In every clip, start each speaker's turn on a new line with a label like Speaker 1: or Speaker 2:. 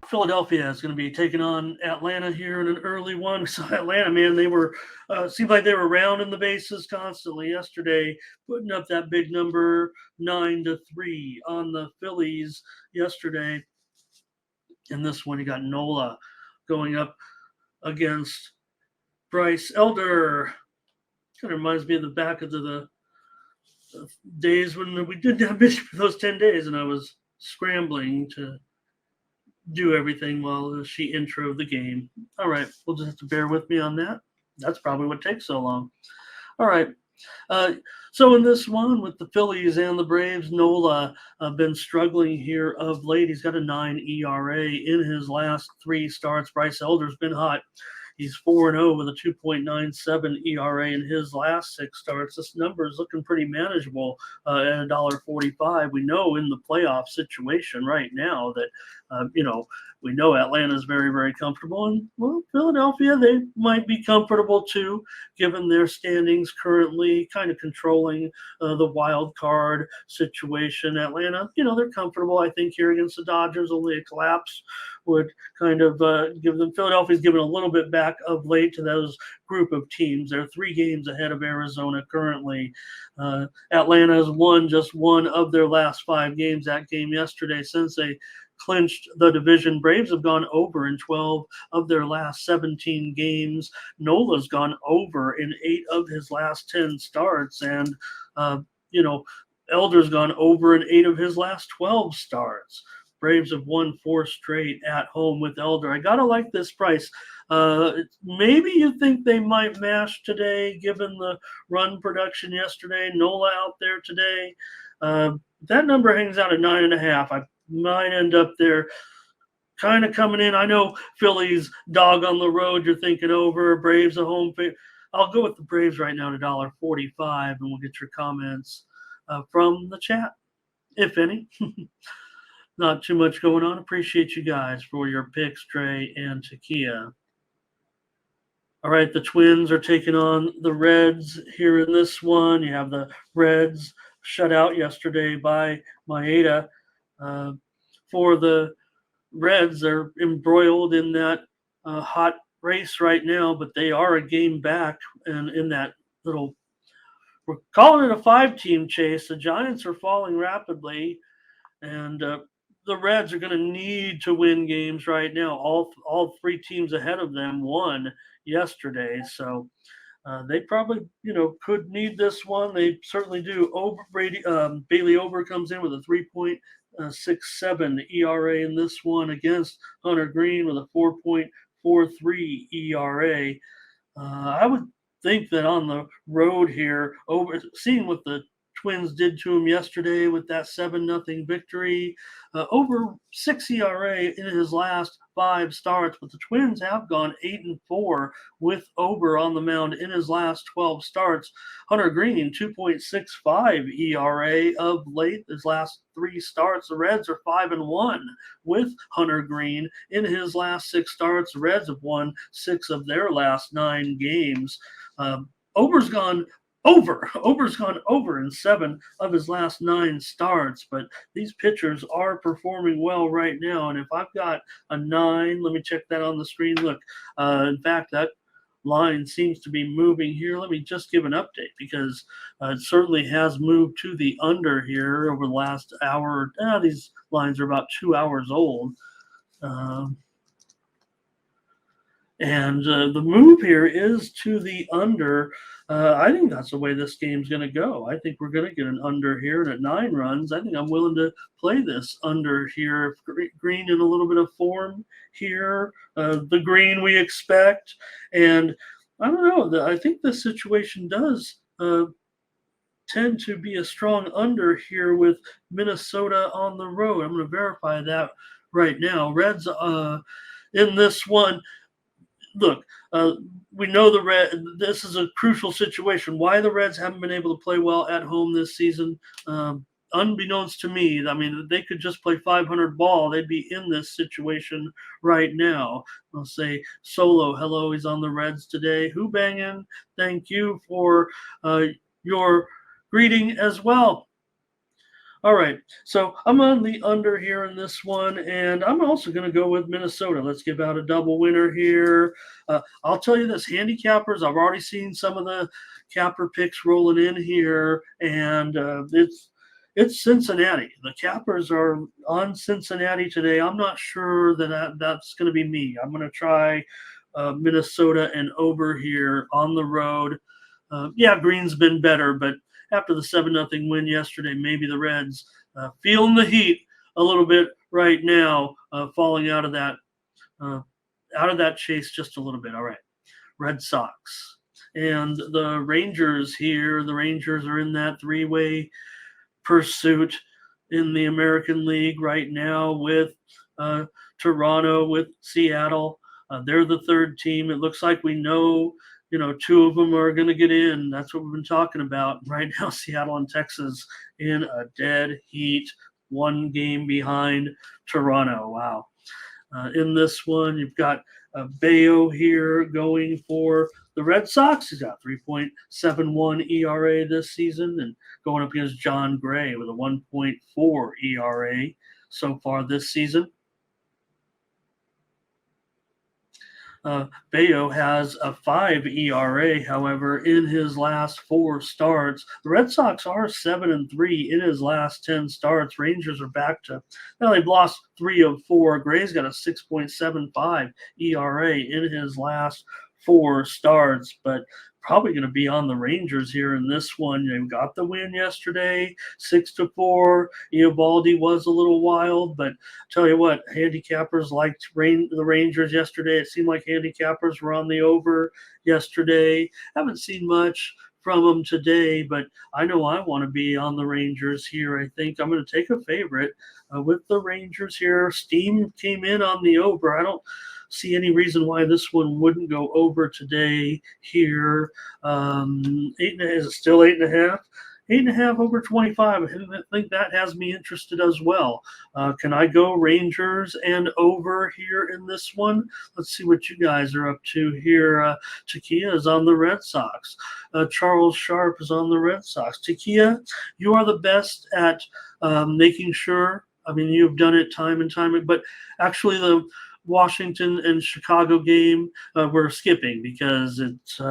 Speaker 1: Philadelphia is going to be taking on Atlanta here in an early one. So Atlanta, man, they were seemed like they were rounding the bases constantly yesterday, putting up that big number 9-3 on the Phillies yesterday. In this one, you got Nola going up against Bryce Elder. Kind of reminds me of the back of the days when we didn't have Mitch for those 10 days, and I was scrambling to do everything while she introed the game. All right, we'll just have to bear with me on that. That's probably what takes so long. All right. So in this one with the Phillies and the Braves, Nola been struggling here of late. He's got a 9 ERA in his last 3 starts. Bryce Elder's been hot. He's 4-0 with a 2.97 ERA in his last 6 starts. This number is looking pretty manageable at $1.45. We know in the playoff situation right now that, we know Atlanta is very, very comfortable. And, well, Philadelphia, they might be comfortable too, given their standings currently kind of controlling the wild card situation. Atlanta, they're comfortable, I think, here against the Dodgers. Only a collapse would kind of give them. Philadelphia's given a little bit back of late to those group of teams. They're 3 games ahead of Arizona currently. Atlanta has won just 1 of their last 5 games. That game yesterday, since they clinched the division. Braves have gone over in 12 of their last 17 games. Nola's gone over in 8 of his last 10 starts. And, Elder's gone over in 8 of his last 12 starts. Braves have won 4 straight at home with Elder. I got to like this price. Maybe you think they might mash today, given the run production yesterday. Nola out there today. That number hangs out at 9.5. I might end up there kind of coming in. I know Phillies dog on the road. You're thinking over. Braves a home favorite. I'll go with the Braves right now at $1.45, and we'll get your comments from the chat, if any. Not too much going on. Appreciate you guys for your picks, Trey and Takia. All right, the Twins are taking on the Reds here in this one. You have the Reds shut out yesterday by Maeda. For the Reds, they're embroiled in that hot race right now, but they are a game back, and in that little, we're calling it a 5-team chase. The Giants are falling rapidly, and the Reds are going to need to win games right now. All 3 teams ahead of them won yesterday, so they probably could need this one. They certainly do. Bailey Ober comes in with a 3.67 ERA in this one against Hunter Green with a 4.43 ERA. I would think that on the road here, seeing what the Twins did to him yesterday with that 7-0 victory, over 6 ERA in his last 5 starts, but the Twins have gone 8-4 with Ober on the mound in his last 12 starts. Hunter Green, 2.65 ERA of late, his last 3 starts. The Reds are 5-1 with Hunter Green in his last 6 starts. The Reds have won 6 of their last 9 games. Ober's gone over in 7 of his last 9 starts, but these pitchers are performing well right now. And if I've got a 9, let me check that on the screen. Look, in fact, that line seems to be moving here. Let me just give an update because it certainly has moved to the under here over the last hour. These lines are about 2 hours old. And the move here is to the under. I think that's the way this game's going to go. I think we're going to get an under here, and at 9 runs, I think I'm willing to play this under here. Green in a little bit of form here, the Green we expect. And I don't know. I think this situation does tend to be a strong under here with Minnesota on the road. I'm going to verify that right now. Reds in this one. Look, we know this is a crucial situation. Why the Reds haven't been able to play well at home this season, unbeknownst to me, I mean, they could just play 500 ball. They'd be in this situation right now. I'll say Solo, hello, he's on the Reds today. Who banging? Thank you for your greeting as well. All right, so I'm on the under here in this one, and I'm also going to go with Minnesota. Let's give out a double winner here. I'll tell you this, handicappers, I've already seen some of the capper picks rolling in here, and it's Cincinnati. The cappers are on Cincinnati today. I'm not sure that's going to be me. I'm going to try Minnesota and over here on the road. Yeah, Green's been better, but after the 7-0 win yesterday, maybe the Reds feeling the heat a little bit right now, falling uh, out of that chase just a little bit. All right, Red Sox and the Rangers here. The Rangers are in that three-way pursuit in the American League right now with Toronto, with Seattle. They're the third team. It looks like we know, two of them are going to get in. That's what we've been talking about right now. Seattle and Texas in a dead heat, one game behind Toronto. Wow. In this one, you've got Bayo here going for the Red Sox. He's got 3.71 ERA this season, and going up against John Gray with a 1.4 ERA so far this season. Bayo has a 5 ERA, however, in his last 4 starts. The Red Sox are 7-3 in his last 10 starts. Rangers are back to, well, they've lost 3 of 4. Gray's got a 6.75 ERA in his last 4 starts, but probably going to be on the Rangers here in this one. They got the win yesterday, 6-4. Eovaldi was a little wild, but tell you what, handicappers liked the Rangers yesterday. It seemed like handicappers were on the over yesterday. Haven't seen much from them today, but I know I want to be on the Rangers here. I think I'm going to take a favorite with the Rangers here. Steam came in on the over. I don't see any reason why this one wouldn't go over today here. 8.5 is it still 8.5? 8.5 over 25. I think that has me interested as well. Can I go Rangers and over here in this one? Let's see what you guys are up to here. Takia is on the Red Sox. Charles Sharp is on the Red Sox. Takia, you are the best at making sure. I mean, you've done it time and time, but actually the Washington and Chicago game we're skipping because it's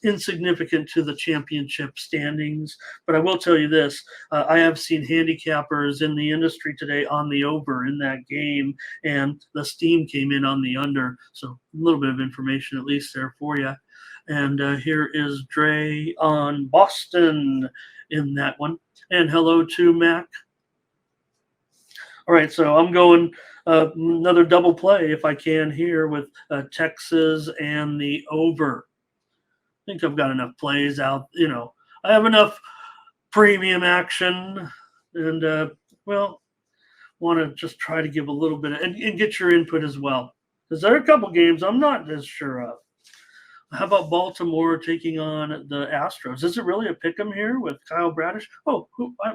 Speaker 1: insignificant to the championship standings. But I will tell you this, I have seen handicappers in the industry today on the over in that game, and the Steam came in on the under. So a little bit of information at least there for you. And here is Dre on Boston in that one. And hello to Mac. All right, so I'm going another double play if I can here with Texas and the over. I think I've got enough plays out. I have enough premium action, and want to just try to give a little bit and get your input as well. Because there are a couple games I'm not as sure of. How about Baltimore taking on the Astros? Is it really a pick 'em here with Kyle Bradish? Oh,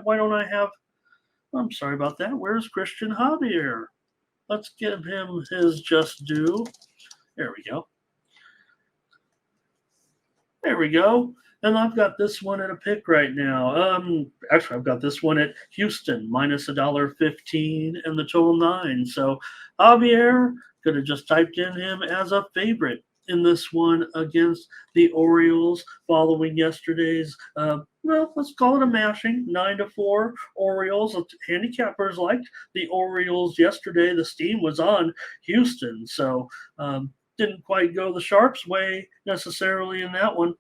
Speaker 1: why don't I have? I'm sorry about that. Where's Christian Javier? Let's give him his just due. There we go. There we go. And I've got this one at a pick right now. Actually, I've got this one at Houston, minus $1.15 and the total 9. So Javier could have just typed in him as a favorite in this one against the Orioles following yesterday's, let's call it a mashing, 9-4 Orioles. Handicappers liked the Orioles yesterday. The steam was on Houston, so didn't quite go the Sharps' way necessarily in that one.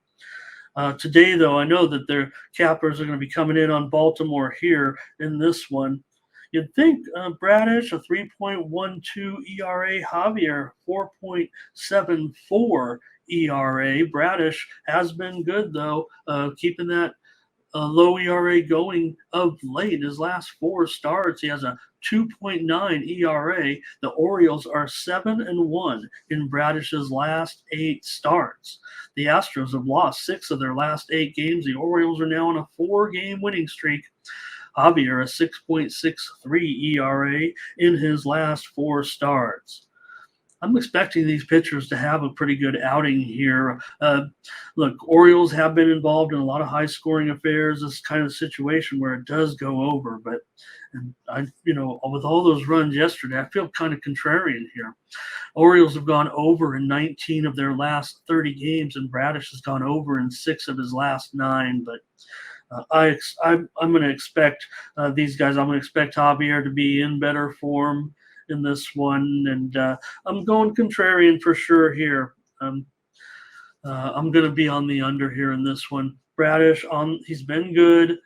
Speaker 1: Today, though, I know that their cappers are going to be coming in on Baltimore here in this one. You'd think Bradish, a 3.12 ERA, Javier, 4.74 ERA. Bradish has been good, though, keeping that low ERA going of late. His last 4 starts, he has a 2.9 ERA. The Orioles are 7-1 in Bradish's last 8 starts. The Astros have lost 6 of their last 8 games. The Orioles are now on a 4-game winning streak. Javier, a 6.63 ERA in his last 4 starts. I'm expecting these pitchers to have a pretty good outing here. Look, Orioles have been involved in a lot of high-scoring affairs. This kind of situation where it does go over, but and with all those runs yesterday, I feel kind of contrarian here. Orioles have gone over in 19 of their last 30 games, and Bradish has gone over in 6 of his last 9. But I'm going to expect these guys. I'm going to expect Javier to be in better form in this one, and I'm going contrarian for sure here. I'm going to be on the under here in this one. Bradish he's been good.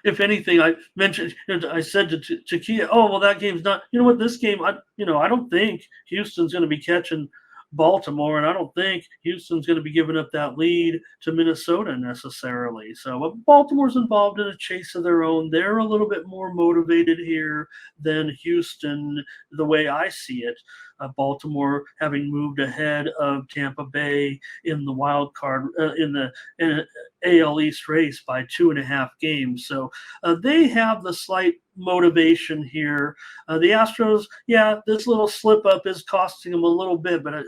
Speaker 1: If anything, I mentioned, I said to Kia, oh, well, that game's not, this game, I don't think Houston's going to be catching Baltimore, and I don't think Houston's going to be giving up that lead to Minnesota necessarily. So Baltimore's involved in a chase of their own. They're a little bit more motivated here than Houston, the way I see it. Baltimore having moved ahead of Tampa Bay in the wild card in the AL East race by 2.5 games. So they have the slight motivation here. The Astros, yeah, this little slip up is costing them a little bit, but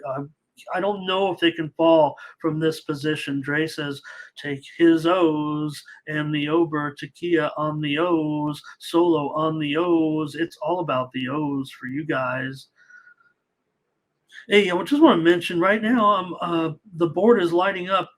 Speaker 1: I don't know if they can fall from this position. Dre says, take his O's and the over to Kia on the O's, Solo on the O's. It's all about the O's for you guys. Hey, I just want to mention right now, the board is lighting up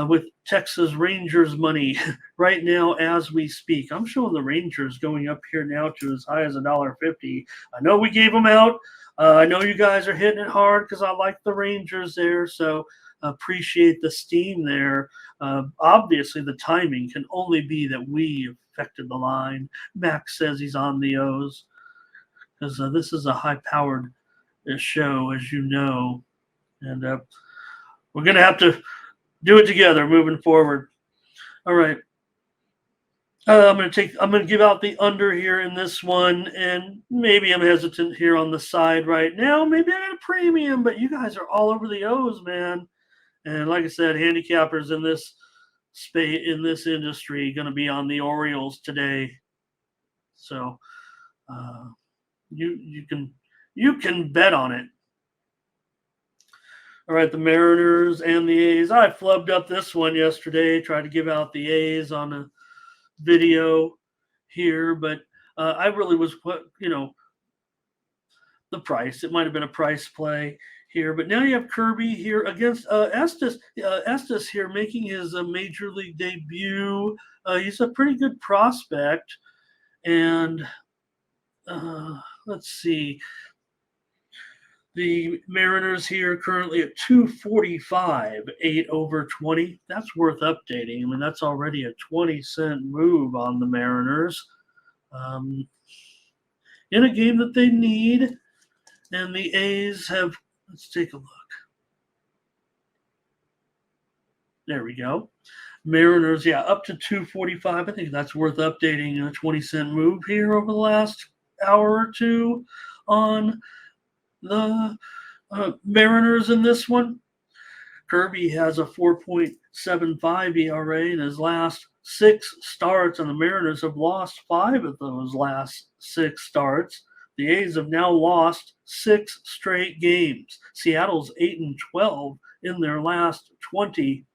Speaker 1: with Texas Rangers money right now as we speak. I'm showing the Rangers going up here now to as high as $1.50. I know we gave them out. I know you guys are hitting it hard because I like the Rangers there. So appreciate the steam there. Obviously, the timing can only be that we affected the line. Max says he's on the O's because this is a high-powered show, as you know. And we're going to have to do it together moving forward. All right. I'm going to give out the under here in this one, and maybe I'm hesitant here on the side right now. Maybe I got a premium, but you guys are all over the O's, man. And like I said, handicappers in this industry going to be on the Orioles today. So you can bet on it. All right, the Mariners and the A's. I flubbed up this one yesterday, tried to give out the A's on a video here, but I really was, the price. It might have been a price play here, but now you have Kirby here against Estes. Estes here making his major league debut. He's a pretty good prospect, and let's see. The Mariners here currently at 245, 8 over 20. That's worth updating. I mean, that's already a 20-cent move on the Mariners in a game that they need. And the A's have, let's take a look. There we go. Mariners, yeah, up to 245. I think that's worth updating. A 20-cent move here over the last hour or two on the Mariners in this one. Kirby has a 4.75 ERA in his last 6 starts, and the Mariners have lost 5 of those last 6 starts. The A's have now lost 6 straight games. Seattle's 8-12 in their last 20.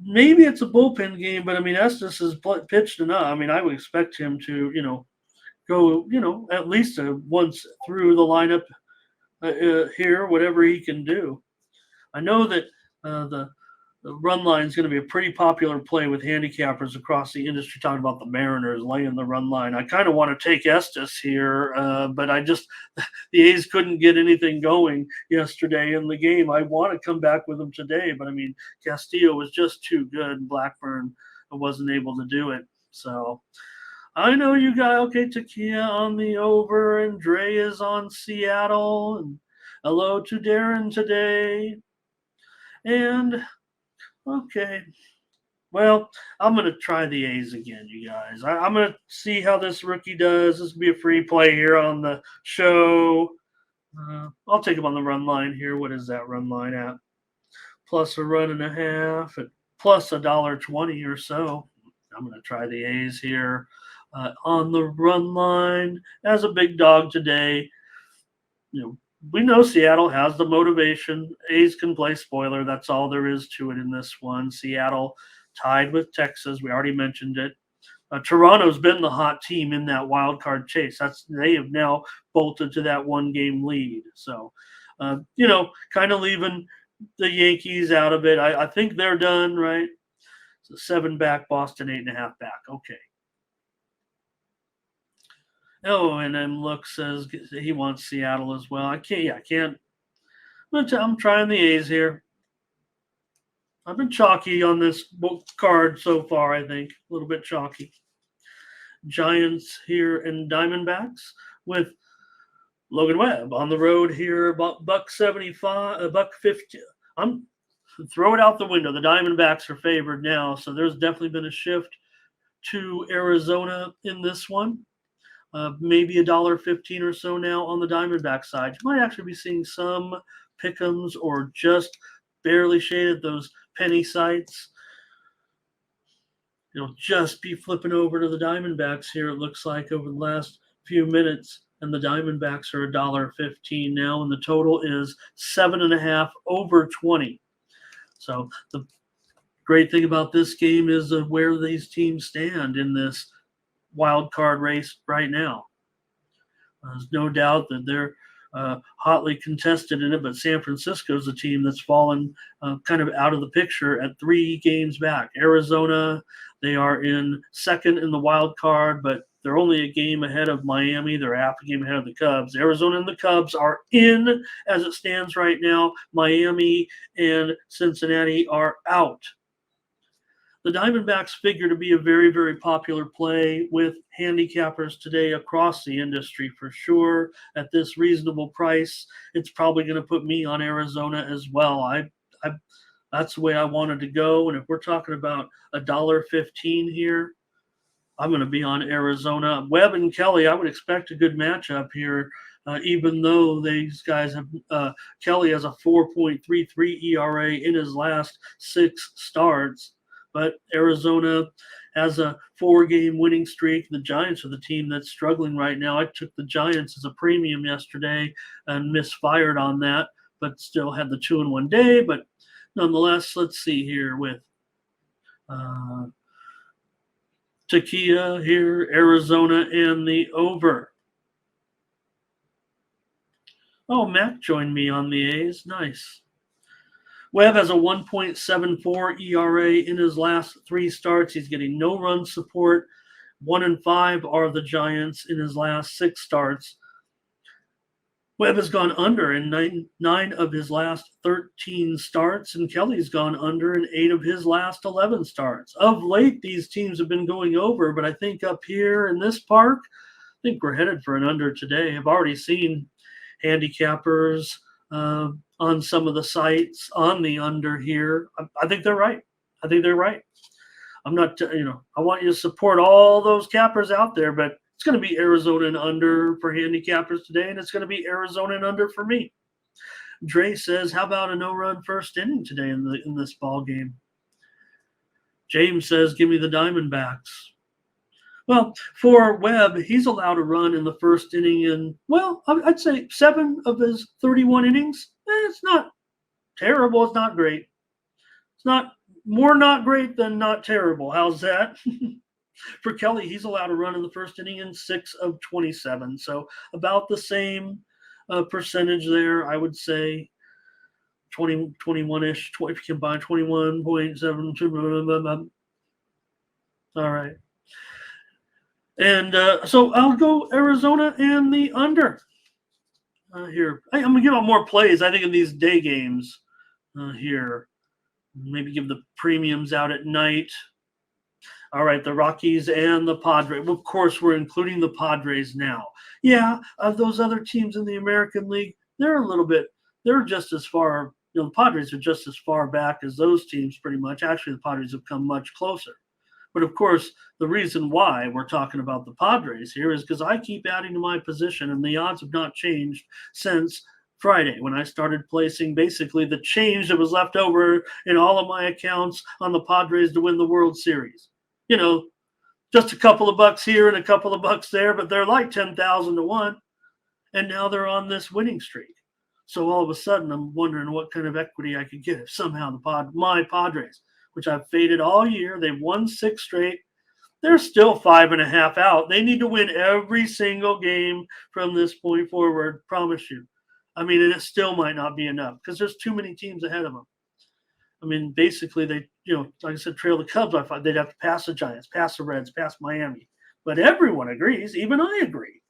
Speaker 1: Maybe it's a bullpen game, but I mean, Estes has pitched enough. I mean, I would expect him to, go, at least once through the lineup here, whatever he can do. I know that the run line is going to be a pretty popular play with handicappers across the industry, talking about the Mariners laying the run line. I kind of want to take Estes here, but the A's couldn't get anything going yesterday in the game. I want to come back with them today, but I mean, Castillo was just too good. Blackburn wasn't able to do it. So I know you got, okay, Takia on the over, and Dre is on Seattle, and hello to Darren today. And, okay, well, I'm going to try the A's again, you guys. I'm going to see how this rookie does. This will be a free play here on the show. I'll take him on the run line here. What is that run line at? Plus a run and a half, at plus $1.20 or so. I'm going to try the A's here on the run line as a big dog today. We know Seattle has the motivation. A's can play spoiler. That's all there is to it in this one. Seattle tied with Texas. We already mentioned it. Toronto's been the hot team in that wild card chase. They have now bolted to that 1-game lead. So, kind of leaving the Yankees out of it. I think they're done, right? So 7 back, Boston 8.5 back. Okay. Oh, and then Look says he wants Seattle as well. I can't. I'm trying the A's here. I've been chalky on this card so far, I think. A little bit chalky. Giants here and Diamondbacks with Logan Webb on the road here, about $1.75, $1.50. I'm throw it out the window. The Diamondbacks are favored now, so there's definitely been a shift to Arizona in this one. Maybe $1.15 or so now on the Diamondback side. You might actually be seeing some pick'ems or just barely shaded those penny sites. Just be flipping over to the Diamondbacks here, it looks like, over the last few minutes. And the Diamondbacks are $1.15 now, and the total is 7.5 over 20. So the great thing about this game is where these teams stand in this wild card race right now. There's no doubt that they're hotly contested in it, but San Francisco's a team that's fallen kind of out of the picture at 3 games back. Arizona, they are in second in the wild card, but they're only a game ahead of Miami. They're half a game ahead of the Cubs. Arizona and the Cubs are in as it stands right now. Miami and Cincinnati are out. The Diamondbacks figure to be a very, very popular play with handicappers today across the industry for sure. At this reasonable price, it's probably going to put me on Arizona as well. That's the way I wanted to go. And if we're talking about $1.15 here, I'm going to be on Arizona. Webb and Kelly, I would expect a good matchup here, even though these guys have Kelly has a 4.33 ERA in his last 6 starts. But Arizona has a 4-game winning streak. The Giants are the team that's struggling right now. I took the Giants as a premium yesterday and misfired on that, but still had the 2-1 day. But nonetheless, let's see here with Takia here, Arizona, and the over. Oh, Mac joined me on the A's. Nice. Webb has a 1.74 ERA in his last 3 starts. He's getting no run support. 1-5 are the Giants in his last 6 starts. Webb has gone under in 9 of his last 13 starts, and Kelly's gone under in 8 of his last 11 starts. Of late, these teams have been going over, but I think up here in this park, I think we're headed for an under today. I've already seen handicappers on some of the sites on the under here. I think they're right. I'm not, I want you to support all those cappers out there, but it's going to be Arizona and under for handicappers today, and it's going to be Arizona and under for me. Dre says, how about a no-run first inning today in this ball game? James says, give me the Diamondbacks. Well, for Webb, he's allowed a run in the first inning in, I'd say 7 of his 31 innings. It's not terrible. It's not great. It's not more not great than not terrible. How's that? For Kelly, he's allowed a run in the first inning in 6 of 27. So about the same percentage there, I would say 21-ish, if you combine 21.7. All right. And so I'll go Arizona and the under here. I'm going to give out more plays, I think, in these day games here. Maybe give the premiums out at night. All right, the Rockies and the Padres. Of course, we're including the Padres now. Yeah, of those other teams in the American League, they're just as far, the Padres are just as far back as those teams pretty much. Actually, the Padres have come much closer. But of course, the reason why we're talking about the Padres here is because I keep adding to my position, and the odds have not changed since Friday when I started placing basically the change that was left over in all of my accounts on the Padres to win the World Series. just a couple of bucks here and a couple of bucks there, but they're like 10,000 to 1. And now they're on this winning streak. So all of a sudden, I'm wondering what kind of equity I could get if somehow my Padres, which I've faded all year, they've won 6 straight. They're still 5.5 out. They need to win every single game from this point forward. Promise you. I mean, and it still might not be enough because there's too many teams ahead of them. I mean, basically, they, like I said, trail the Cubs. I thought they'd have to pass the Giants, pass the Reds, pass Miami. But everyone agrees. Even I agree.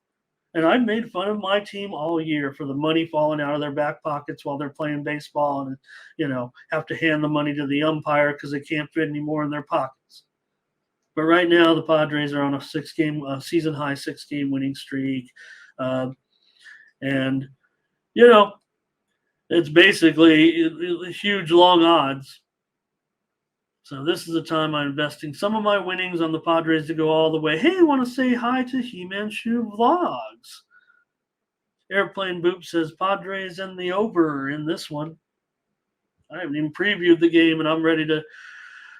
Speaker 1: And I've made fun of my team all year for the money falling out of their back pockets while they're playing baseball and, have to hand the money to the umpire because they can't fit any more in their pockets. But right now, the Padres are on a season-high 6-game winning streak. And, it's basically huge, long odds. So this is the time I'm investing some of my winnings on the Padres to go all the way. Hey, I want to say hi to He-Man-Shoe Vlogs. Airplane Boop says Padres and the over in this one. I haven't even previewed the game, and I'm ready to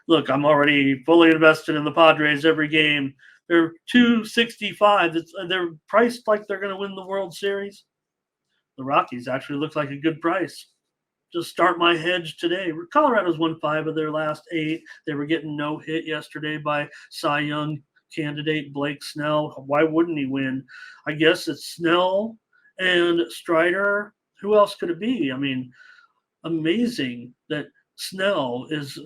Speaker 1: look. I'm already fully invested in the Padres every game. They're $265. They're priced like they're going to win the World Series. The Rockies actually look like a good price. Just start my hedge today. Colorado's won 5 of their last 8. They were getting no hit yesterday by Cy Young candidate Blake Snell. Why wouldn't he win? I guess it's Snell and Strider. Who else could it be? I mean, amazing that Snell is,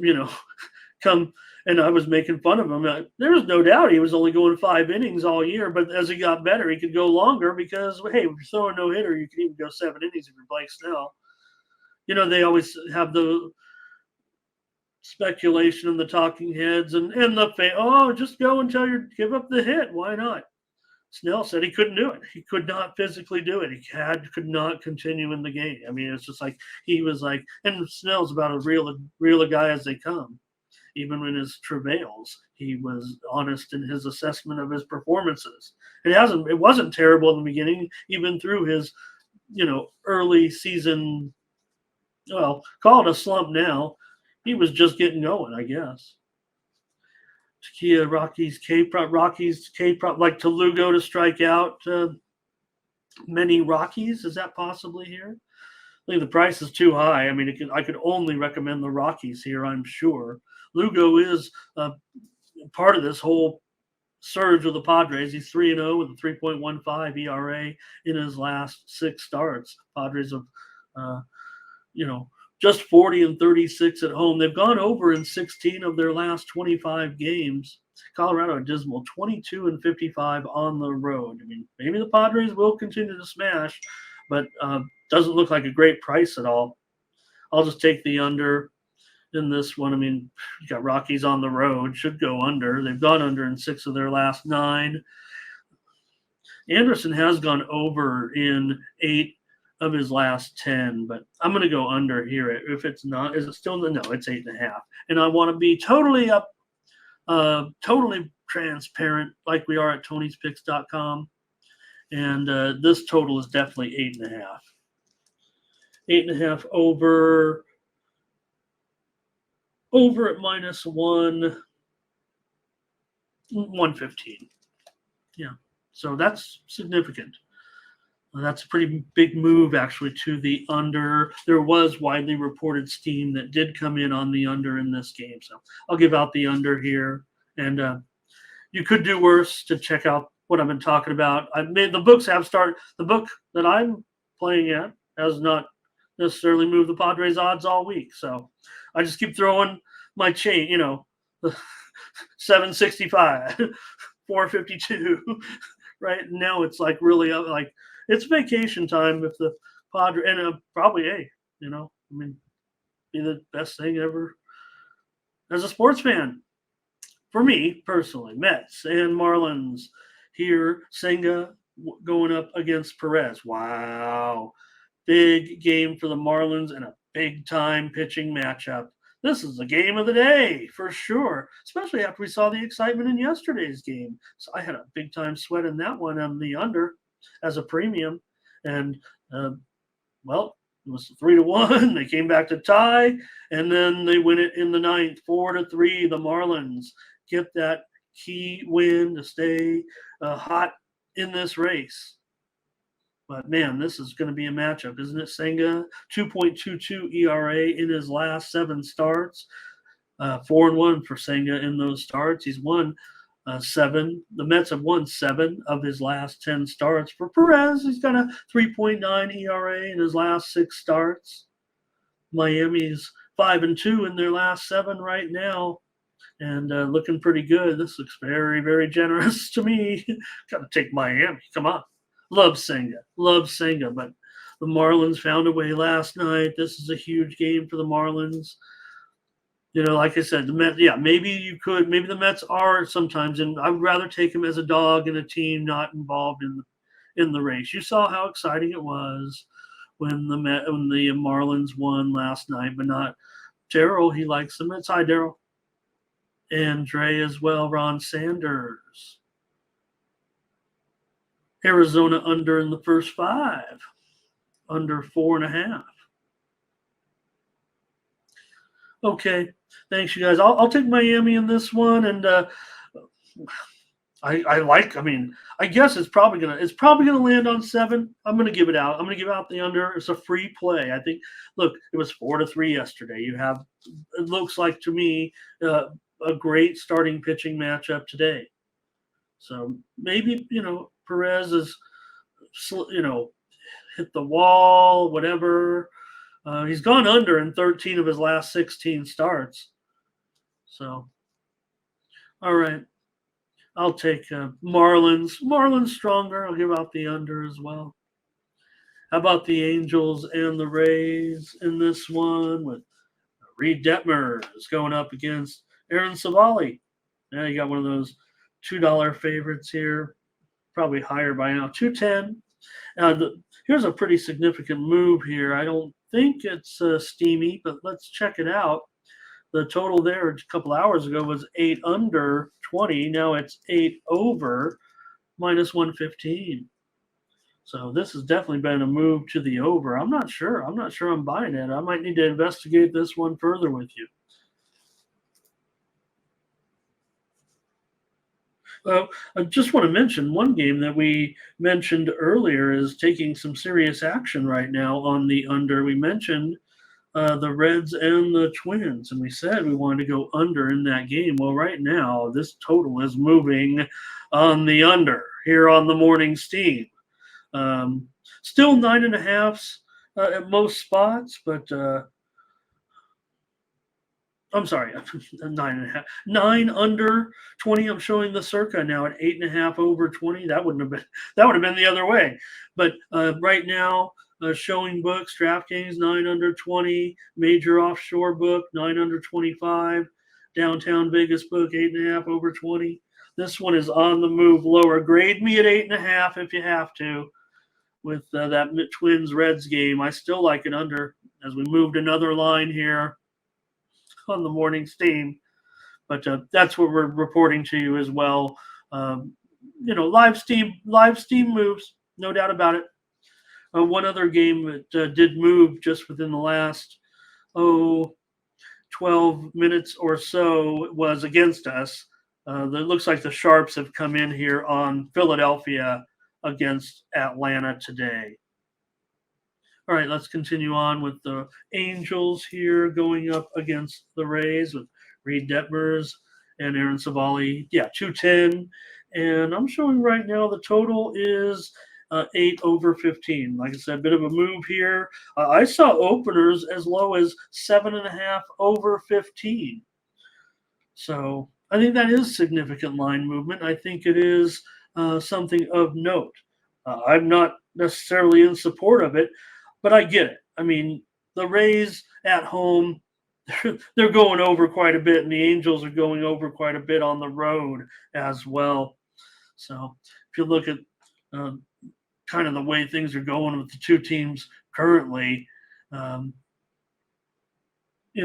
Speaker 1: come, and I was making fun of him. There was no doubt he was only going 5 innings all year, but as he got better, he could go longer because, hey, if you're throwing no hitter, you can even go 7 innings if you're Blake Snell. They always have the speculation and the talking heads and the fan. Just go until you give up the hit. Why not? Snell said he couldn't do it. He could not physically do it. He could not continue in the game. I mean, it's just like he was like, and Snell's about as real a guy as they come. Even in his travails, he was honest in his assessment of his performances. It wasn't terrible in the beginning, even through his, early season. Well, call it a slump now. He was just getting going, I guess. Tequila, Rockies, K-Prop, like Lugo to strike out many Rockies. Is that possibly here? I think the price is too high. I mean, I could only recommend the Rockies here, I'm sure. Lugo is part of this whole surge of the Padres. He's 3-0 with a 3.15 ERA in his last 6 starts. Padres have, just 40 and 36 at home. They've gone over in 16 of their last 25 games. Colorado dismal, 22 and 55 on the road. I mean, maybe the Padres will continue to smash, but doesn't look like a great price at all. I'll just take the under in this one. I mean, you got Rockies on the road, should go under. They've gone under in 6 of their last 9. Anderson has gone over in 8 of his last 10, but I'm going to go under here. If it's not, is it still? No, it's 8.5. And I want to be totally transparent like we are at Tony'sPicks.com. And this total is definitely 8.5. 8.5 over at minus 115. Yeah. So that's significant. That's a pretty big move, actually, to the under. There was widely reported steam that did come in on the under in this game. So I'll give out the under here. And you could do worse to check out what I've been talking about. The books have started. The book that I'm playing at has not necessarily moved the Padres odds all week. So I just keep throwing my chain, 765, 452. Right now it's like really like it's vacation time if the Padres, and probably, be the best thing ever as a sports fan. For me personally, Mets and Marlins here. Senga going up against Perez. Wow. Big game for the Marlins and a big-time pitching matchup. This is the game of the day for sure, especially after we saw the excitement in yesterday's game. So I had a big-time sweat in that one on the under as a premium. And, it was 3-1. They came back to tie, and then they win it in the 9th, 4-3. The Marlins get that key win to stay hot in this race. But man, this is going to be a matchup, isn't it? Senga, 2.22 ERA in his last 7 starts, 4-1 for Senga in those starts. He's won 7. The Mets have won 7 of his last 10 starts. For Perez, he's got a 3.9 ERA in his last 6 starts. Miami's 5-2 in their last 7 right now, and looking pretty good. This looks very, very generous to me. Got to take Miami. Come on. Love Senga, but the Marlins found a way last night. This is a huge game for the Marlins. Like I said, the Mets, maybe the Mets are sometimes, and I would rather take them as a dog in a team not involved in the race. You saw how exciting it was when the Marlins won last night, but not Daryl. He likes the Mets. Hi, Daryl. And Dre as well, Ron Sanders. Arizona under in the first 5, under 4.5. Okay, thanks, you guys. I'll take Miami in this one, and I guess it's probably gonna land on 7. I'm gonna give it out. I'm gonna give out the under. It's a free play. I think. Look, it was 4-3 yesterday. It looks like to me a great starting pitching matchup today. So maybe Perez is, hit the wall, whatever. He's gone under in 13 of his last 16 starts. So, all right. I'll take Marlins. Marlins stronger. I'll give out the under as well. How about the Angels and the Rays in this one with Reed Detmers going up against Aaron Savali? Now you got one of those $2 favorites here. Probably higher by now, 210. Here's a pretty significant move here. I don't think it's steamy, but let's check it out. The total there a couple hours ago was 8 under 20. Now it's 8 over minus 115. So this has definitely been a move to the over. I'm not sure I'm buying it. I might need to investigate this one further with you. I just want to mention one game that we mentioned earlier is taking some serious action right now on the under. We mentioned the Reds and the Twins, and we said we wanted to go under in that game. Well, right now, this total is moving on the under here on the morning steam. Still 9.5s at most spots, but I'm sorry, 9.5. 9 under 20. I'm showing the circa now at 8.5 over 20. That would have been the other way. But right now, showing books, DraftKings 9 under 20, major offshore book 9 under 25, downtown Vegas book 8.5 over 20. This one is on the move lower. Grade me at 8.5 if you have to. With that Twins Reds game, I still like it under as we moved another line here on the morning steam, but that's what we're reporting to you as well. Live steam moves, no doubt about it. One other game that did move just within the last 12 minutes or so was against us. It looks like the Sharps have come in here on Philadelphia against Atlanta today. All right, let's continue on with the Angels here going up against the Rays with Reed Detmers and Aaron Savali. 210. And I'm showing right now the total is 8 over 15. Like I said, a bit of a move here. I saw openers as low as 7.5 over 15. So I think that is significant line movement. I think it is something of note. I'm not necessarily in support of it, but I get it. I mean, the Rays at home, they're going over quite a bit, and the Angels are going over quite a bit on the road as well. So if you look at kind of the way things are going with the two teams currently in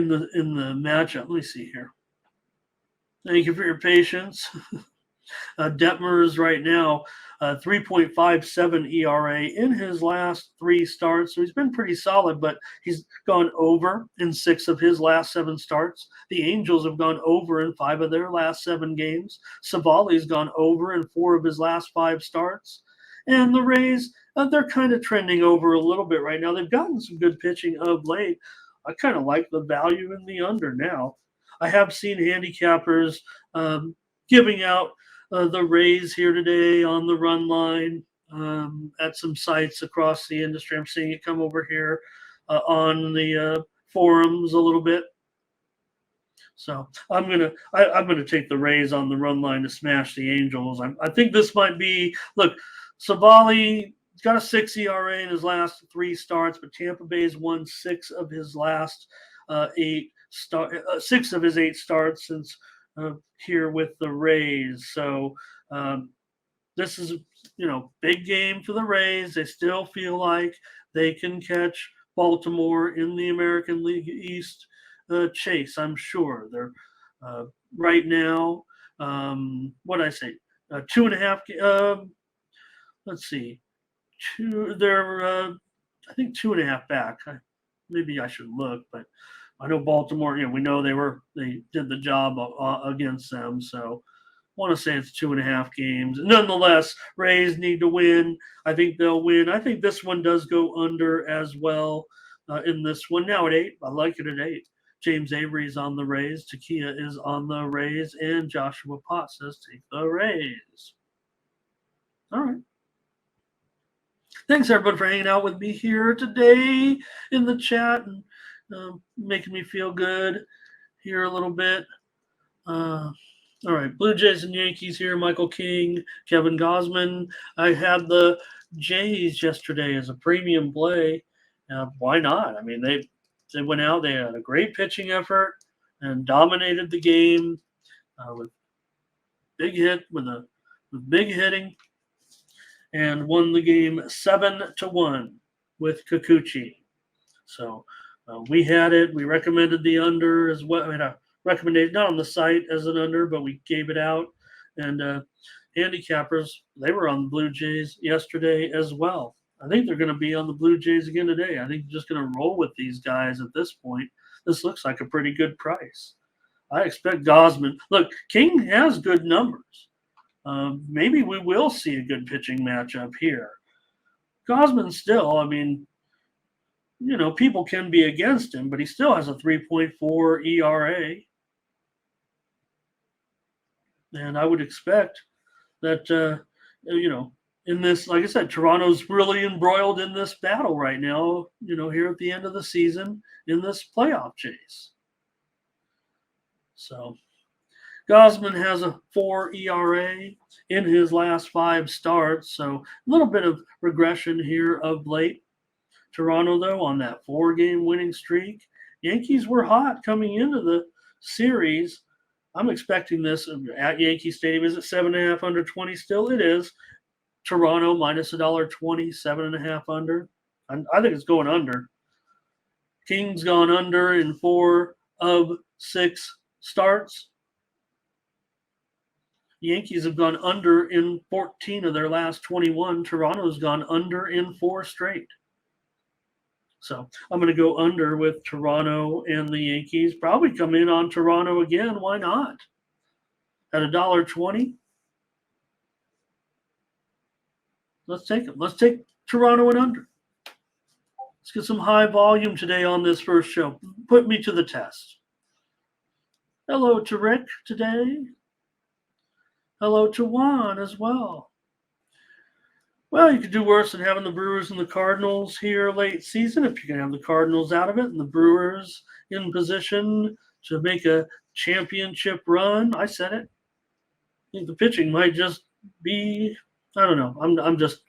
Speaker 1: the matchup, let me see here. Thank you for your patience. Detmers right now, 3.57 ERA in his last 3 starts. So he's been pretty solid, but he's gone over in 6 of his last 7 starts. The Angels have gone over in 5 of their last 7 games. Savali's gone over in 4 of his last 5 starts. And the Rays, they're kind of trending over a little bit right now. They've gotten some good pitching of late. I kind of like the value in the under now. I have seen handicappers giving out the Rays here today on the run line at some sites across the industry. I'm seeing it come over here on the forums a little bit. So I'm gonna take the Rays on the run line to smash the Angels. I think this might be Savali got a 6 ERA in his last 3 starts, but Tampa Bay's won 6 of his last 6 of his 8 starts since here with the Rays. So this is big game for the Rays. They still feel like they can catch Baltimore in the American League East chase. I'm sure they're right now. What did I say? 2.5. Let's see. They're I think 2.5 back. Maybe I should look, but I know Baltimore. We know they did the job against them. So I want to say it's 2.5 games. Nonetheless, Rays need to win. I think they'll win. I think this one does go under as well in this one. Now at 8, I like it at 8. James Avery's on the Rays. Takia is on the Rays. And Joshua Potts says take the Rays. All right. Thanks, everybody, for hanging out with me here today in the chat and making me feel good here a little bit. All right, Blue Jays and Yankees here. Michael King, Kevin Gosman. I had the Jays yesterday as a premium play. Why not? I mean, they went out. They had a great pitching effort and dominated the game with big hitting, and won the game 7-1 with Kikuchi. So we had it. We recommended the under as well. I mean, recommended not on the site as an under, but we gave it out. And handicappers, they were on the Blue Jays yesterday as well. I think they're going to be on the Blue Jays again today. I think you're just going to roll with these guys at this point. This looks like a pretty good price. I expect Gosman. Look, King has good numbers. Maybe we will see a good pitching matchup here. Gosman still, I mean, people can be against him, but he still has a 3.4 ERA. And I would expect that, in this, like I said, Toronto's really embroiled in this battle right now, here at the end of the season in this playoff chase. So Gosman has a 4 ERA in his last 5 starts, so a little bit of regression here of late. Toronto, though, on that 4-game winning streak. Yankees were hot coming into the series. I'm expecting this at Yankee Stadium. Is it 7.5 under 20 still? It is. Toronto minus $1.20, 7.5 under. I think it's going under. King's gone under in 4 of 6 starts. Yankees have gone under in 14 of their last 21. Toronto's gone under in 4 straight. So I'm going to go under with Toronto and the Yankees. Probably come in on Toronto again. Why not? At $1.20. Let's take it. Let's take Toronto and under. Let's get some high volume today on this first show. Put me to the test. Hello to Rick today. Hello to Juan as well. Well, you could do worse than having the Brewers and the Cardinals here late season if you can have the Cardinals out of it and the Brewers in position to make a championship run. I said it. I think the pitching might just be, I don't know. I'm just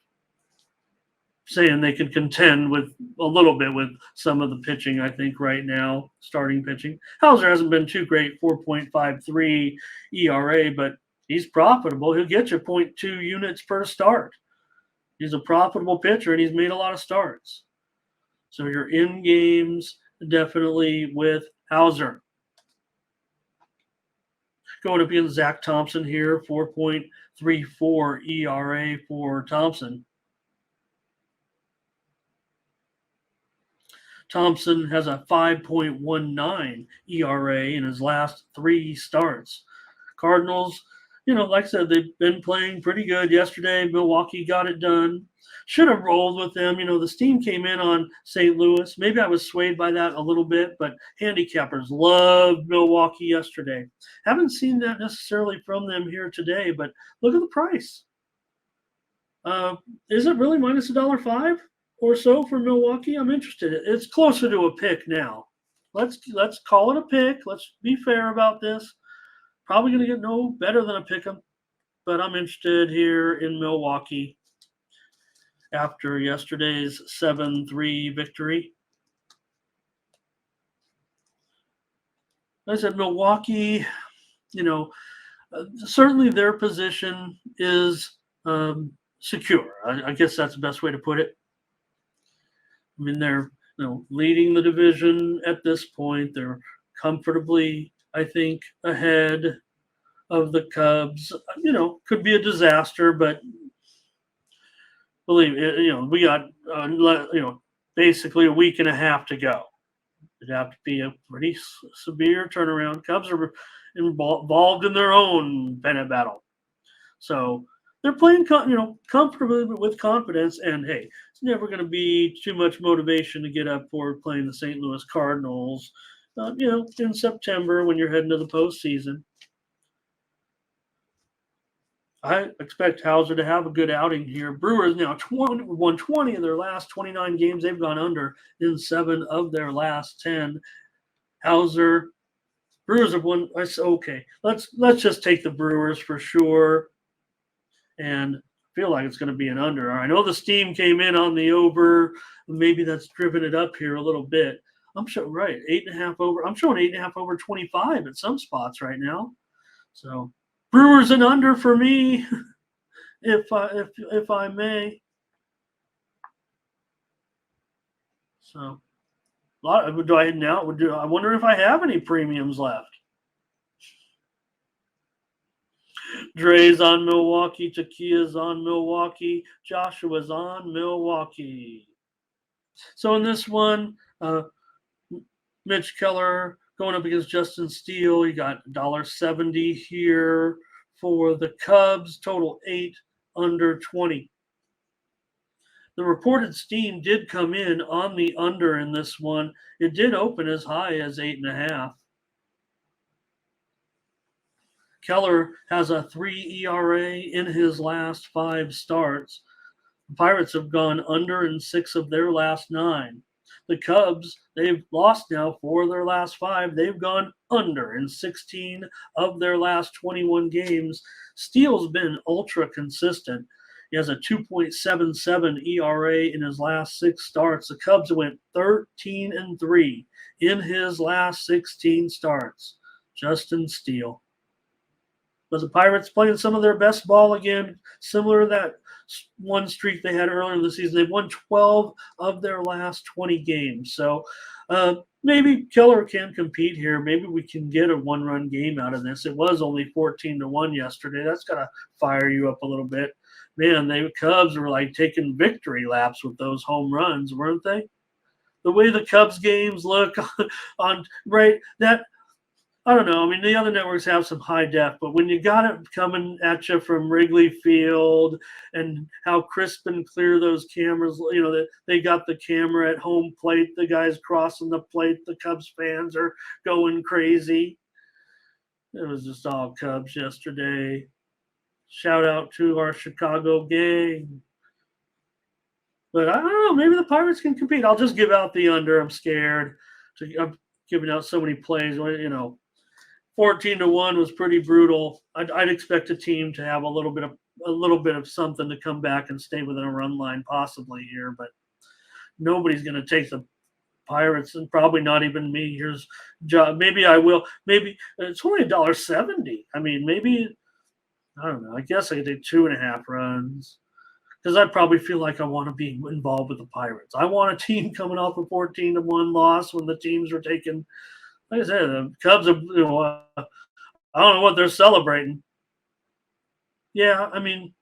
Speaker 1: saying they could contend with a little bit with some of the pitching, I think, right now, starting pitching. Hauser hasn't been too great, 4.53 ERA, but he's profitable. He'll get you 0.2 units per start. He's a profitable pitcher, and he's made a lot of starts. So you're in games definitely with Hauser. Going up against Zach Thompson here, 4.34 ERA for Thompson. Thompson has a 5.19 ERA in his last 3 starts. Cardinals, like I said, they've been playing pretty good. Yesterday, Milwaukee got it done. Should have rolled with them. The steam came in on St. Louis. Maybe I was swayed by that a little bit, but handicappers loved Milwaukee yesterday. Haven't seen that necessarily from them here today, but look at the price. Is it really minus $1.05 or so for Milwaukee? I'm interested. It's closer to a pick now. Let's call it a pick. Let's be fair about this. Probably going to get no better than a pick 'em, but I'm interested here in Milwaukee after yesterday's 7-3 victory. Like I said, Milwaukee, certainly their position is secure. I guess that's the best way to put it. I mean, they're leading the division at this point. They're comfortably, I think, ahead of the Cubs. Could be a disaster, but believe it, we got basically a week and a half to go. It'd have to be a pretty severe turnaround. Cubs are involved in their own pennant battle, so they're playing comfortably with confidence. And hey, it's never going to be too much motivation to get up for playing the St. Louis Cardinals. In September when you're heading to the postseason. I expect Hauser to have a good outing here. Brewers now won 20 of their last 29 games. They've gone under in 7 of their last 10. Hauser, Brewers have won. Okay, let's just take the Brewers for sure, and feel like it's going to be an under. I know the steam came in on the over. Maybe that's driven it up here a little bit. I'm sure, right, 8.5 over. I'm showing 8.5 over 25 at some spots right now. So Brewers and under for me, if I may. So, I wonder if I have any premiums left. Dre's on Milwaukee. Takia's on Milwaukee. Joshua's on Milwaukee. So in this one, Mitch Keller going up against Justin Steele. You got $1.70 here for the Cubs. Total 8 under 20. The reported steam did come in on the under in this one. It did open as high as 8.5. Keller has a 3 ERA in his last 5 starts. The Pirates have gone under in 6 of their last 9. The Cubs, they've lost now 4 of their last 5. They've gone under in 16 of their last 21 games. Steele's been ultra consistent. He has a 2.77 ERA in his last 6 starts. The Cubs went 13-3 in his last 16 starts. Justin Steele. But the Pirates playing some of their best ball again, similar to that one streak they had earlier in the season. They've won 12 of their last 20 games. So maybe Keller can compete here. Maybe we can get a 1-run game out of this. It was only 14-1 yesterday. That's got to fire you up a little bit. Man, the Cubs were like taking victory laps with those home runs, weren't they? The way the Cubs games look on right, that I don't know. I mean, the other networks have some high def, but when you got it coming at you from Wrigley Field and how crisp and clear those cameras, they got the camera at home plate, the guys crossing the plate, the Cubs fans are going crazy. It was just all Cubs yesterday. Shout out to our Chicago gang. But I don't know. Maybe the Pirates can compete. I'll just give out the under. I'm scared. I'm giving out so many plays. 14-1 was pretty brutal. I'd expect a team to have a little bit of something to come back and stay within a run line possibly here, but nobody's going to take the Pirates, and probably not even me. Here's maybe I will. Maybe it's only $1.70. I mean, maybe I don't know. I guess I could take 2.5 runs because I probably feel like I want to be involved with the Pirates. I want a team coming off a 14-1 loss when the teams are taking. Like I said, the Cubs are I don't know what they're celebrating. Yeah, I mean,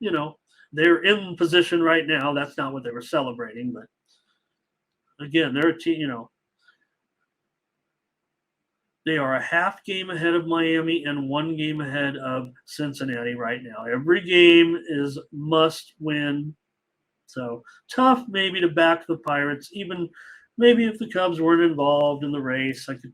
Speaker 1: they're in position right now. That's not what they were celebrating, but again, they're a team. They are a half game ahead of Miami and 1 game ahead of Cincinnati right now. Every game is must win. So tough maybe to back the Pirates. Even maybe if the Cubs weren't involved in the race, I could,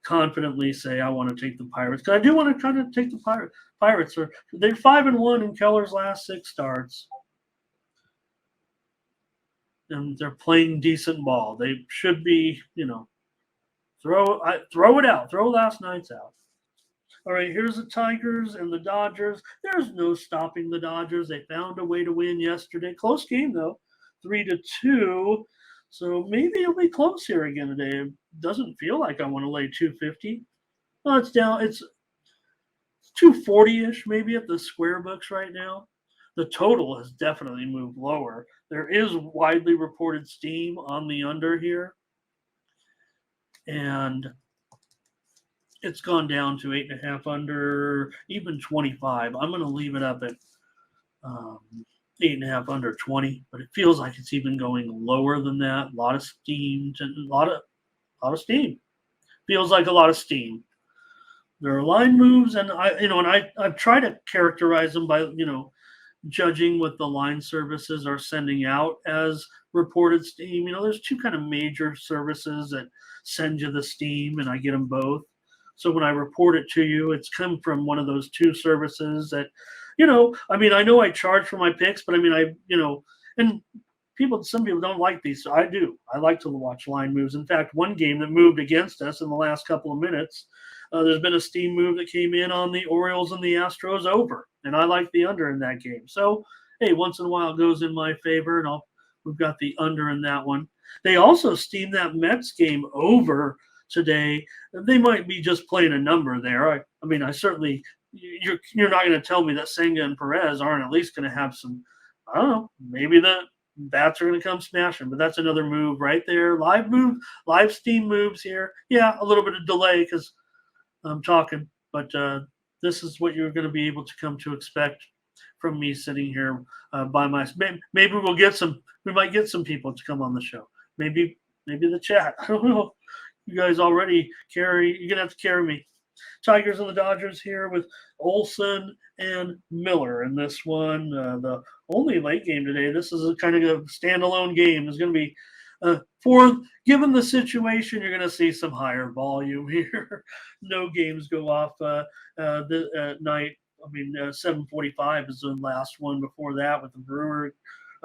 Speaker 1: confidently say I want to take the Pirates. Because I do want to kind of take the Pirates. They're 5-1 in Keller's last 6 starts. And they're playing decent ball. They should be, throw it out. Throw last night's out. All right, here's the Tigers and the Dodgers. There's no stopping the Dodgers. They found a way to win yesterday. Close game though, 3-2. So maybe it'll be close here again today. It doesn't feel like I want to lay 250. No, it's down. It's 240-ish maybe at the square books right now. The total has definitely moved lower. There is widely reported steam on the under here. And it's gone down to 8.5 under, even 25. I'm going to leave it up at 8.5 under 20, but it feels like it's even going lower than that. A lot of steam, a lot of steam. Feels like a lot of steam. There are line moves, and I've tried to characterize them by judging what the line services are sending out as reported steam. There's 2 kind of major services that send you the steam, and I get them both. So when I report it to you, it's come from one of those 2 services that, I know I charge for my picks, but and some people don't like these. So I do. I like to watch line moves. In fact, one game that moved against us in the last couple of minutes, there's been a steam move that came in on the Orioles and the Astros over, and I like the under in that game. So, hey, once in a while it goes in my favor, and we've got the under in that one. They also steamed that Mets game over today. They might be just playing a number there. I certainly you're not going to tell me that Senga and Perez aren't at least going to have some. I don't know. Maybe the bats are going to come smashing, but that's another move right there. Live steam moves here. Yeah, a little bit of delay because I'm talking, but this is what you're going to be able to come to expect from me sitting here by myself. Maybe we might get some people to come on the show. Maybe the chat. I don't know. You guys already you're going to have to carry me. Tigers and the Dodgers here with Olsen and Miller in this one. The only late game today. This is a kind of a standalone game. It's going to be given the situation, you're going to see some higher volume here. No games go off at night. 7:45 is the last one before that with the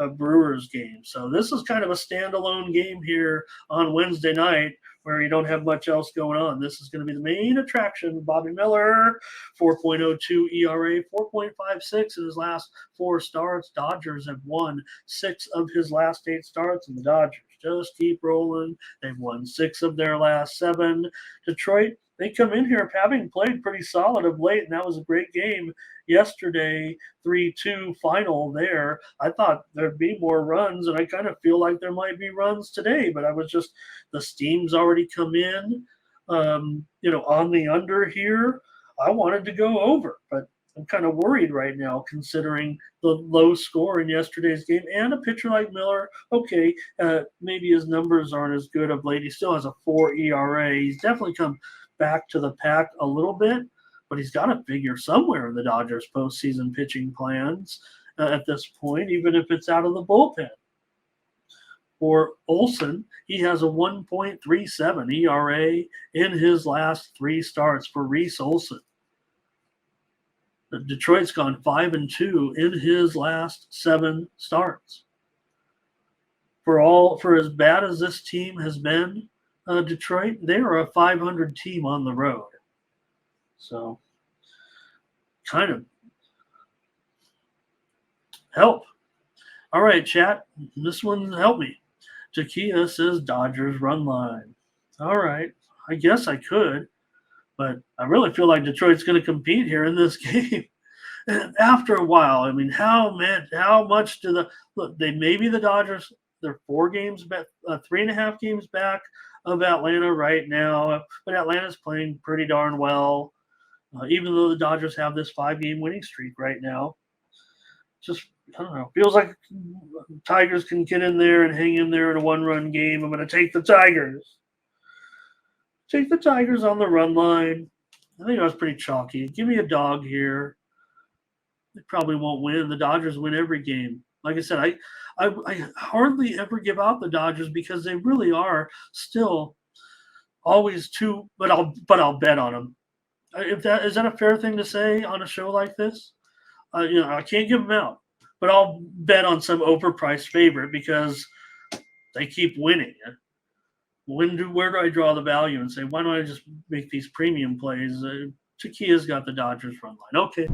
Speaker 1: Brewers game. So this is kind of a standalone game here on Wednesday night where you don't have much else going on. This is going to be the main attraction. Bobby Miller, 4.02 ERA, 4.56 in his last 4 starts. Dodgers have won 6 of his last 8 starts, and the Dodgers just keep rolling. They've won 6 of their last 7. Detroit, they come in here having played pretty solid of late, and that was a great game yesterday, 3-2 final there. I thought there'd be more runs, and I kind of feel like there might be runs today, but the steam's already come in, on the under here. I wanted to go over, but I'm kind of worried right now considering the low score in yesterday's game and a pitcher like Miller. Okay, maybe his numbers aren't as good of late. He still has a 4 ERA. He's definitely come back to the pack a little bit, but he's got to figure somewhere in the Dodgers postseason pitching plans at this point, even if it's out of the bullpen. For Olsen, he has a 1.37 ERA in his last 3 starts for Reese Olsen. Detroit's gone 5-2 in his last 7 starts. For as bad as this team has been, Detroit, they are a 500 team on the road. So, kind of help. All right, chat. This one helped me. Takia says Dodgers run line. All right. I guess I could, but I really feel like Detroit's going to compete here in this game. And after a while, how much do the Dodgers, they're 4 games back, 3.5 games back of Atlanta right now, but Atlanta's playing pretty darn well. Even though the Dodgers have this 5-game winning streak right now. Just, I don't know, feels like Tigers can get in there and hang in there in a 1-run game. I'm going to take the Tigers. Take the Tigers on the run line. I think that was pretty chalky. Give me a dog here. They probably won't win. The Dodgers win every game. Like I said, I hardly ever give out the Dodgers because they really are still always too. But I'll bet on them. If that is that a fair thing to say on a show like this? I can't give them out, but I'll bet on some overpriced favorite because they keep winning. Where do I draw the value and say, why don't I just make these premium plays? Chiquia's got the Dodgers run line. Okay.